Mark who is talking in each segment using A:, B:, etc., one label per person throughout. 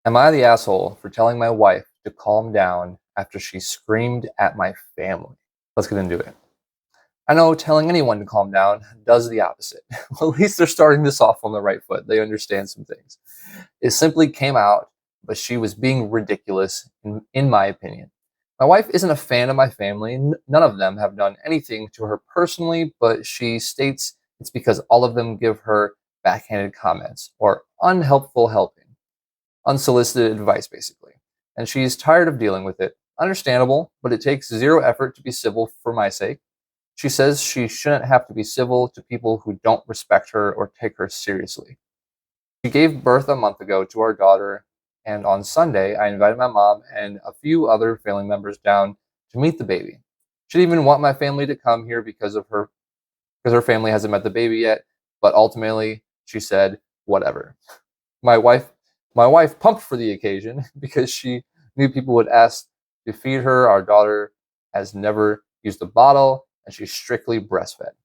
A: Am I the asshole for telling my wife to calm down after she screamed at my family? Let's get into it. I know telling anyone to calm down does the opposite. Well, at least they're starting this off on the right foot. They understand some things. It simply came out, but she was being ridiculous, in my opinion. My wife isn't a fan of my family. None of them have done anything to her personally, but she states it's because all of them give her backhanded comments or unhelpful helping. Unsolicited advice, basically. And she's tired of dealing with it. Understandable, but it takes zero effort to be civil for my sake. She says she shouldn't have to be civil to people who don't respect her or take her seriously. She gave birth a month ago to our daughter, and on Sunday, I invited my mom and a few other family members down to meet the baby. She didn't even want my family to come here because her family hasn't met the baby yet, but ultimately she said, whatever. My wife my wife pumped for the occasion because she knew people would ask to feed her. Our daughter has never used a bottle and she's strictly breastfed.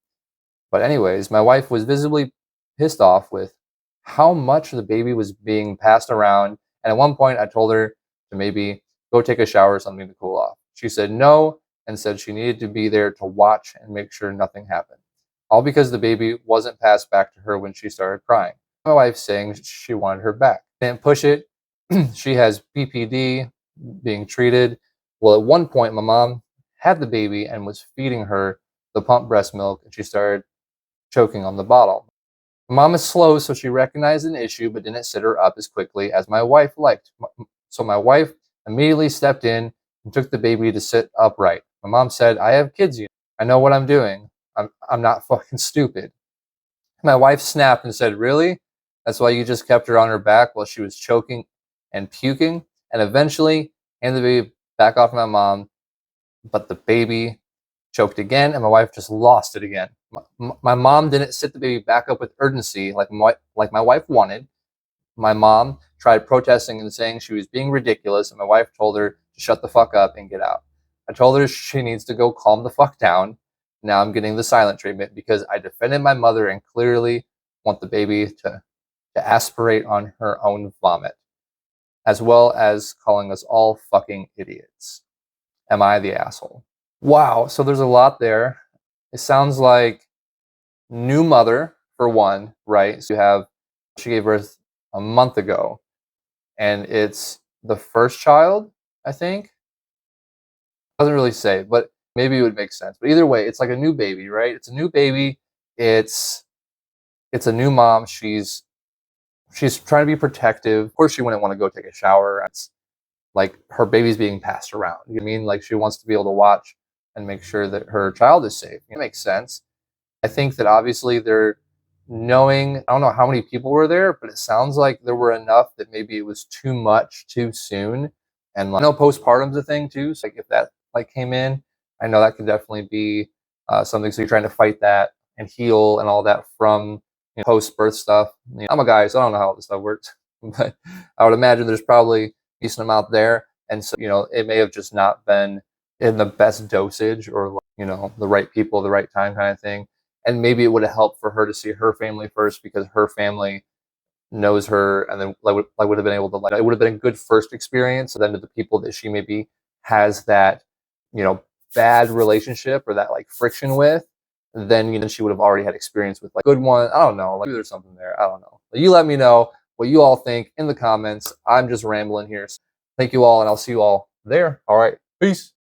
A: But anyways, my wife was visibly pissed off with how much the baby was being passed around. And at one point I told her to maybe go take a shower or something to cool off. She said no and said she needed to be there to watch and make sure nothing happened. All because the baby wasn't passed back to her when she started crying. My wife saying she wanted her back. Didn't push it. She has BPD being treated. Well, at one point, my mom had the baby and was feeding her the pump breast milk, and she started choking on the bottle. My mom is slow, so she recognized an issue but didn't sit her up as quickly as my wife liked. So my wife immediately stepped in and took the baby to sit upright. My mom said, I have kids, you know. I know what I'm doing. I'm not fucking stupid. My wife snapped and said, really? That's why you just kept her on her back while she was choking and puking? And eventually handed the baby back off to my mom, but the baby choked again, and my wife just lost it again. My mom didn't sit the baby back up with urgency like my wife wanted. My mom tried protesting and saying she was being ridiculous, and my wife told her to shut the fuck up and get out. I told her she needs to go calm the fuck down. Now I'm getting the silent treatment because I defended my mother and clearly want the baby to aspirate on her own vomit, as well as calling us all fucking idiots. Am I the asshole? Wow, so there's a lot there. It sounds like new mother, for one, right? So she gave birth a month ago, and it's the first child, I think. Doesn't really say, but maybe it would make sense. But either way, it's like a new baby, right? It's a new baby. It's it's a new mom. She's trying to be protective. Of course, she wouldn't want to go take a shower. It's like her baby's being passed around. You know what I mean? Like she wants to be able to watch and make sure that her child is safe. It makes sense. I think that obviously they're knowing, I don't know how many people were there, but it sounds like there were enough that maybe it was too much too soon. And like, I know postpartum's a thing too. So like if that like came in, I know that could definitely be something. So you're trying to fight that and heal and all that from post birth stuff. You know, I'm a guy, so I don't know how all this stuff works, but I would imagine there's probably a decent amount there. And so, it may have just not been in the best dosage or, like, the right people, the right time kind of thing. And maybe it would have helped for her to see her family first because her family knows her, and then would have been able to it would have been a good first experience. So then to the people that she maybe has that bad relationship or that like friction with, then she would have already had experience with like good one. I don't know, like maybe there's something there. I don't know. But you let me know what you all think in the comments. I'm just rambling here. So thank you all, and I'll see you all there. All right, peace.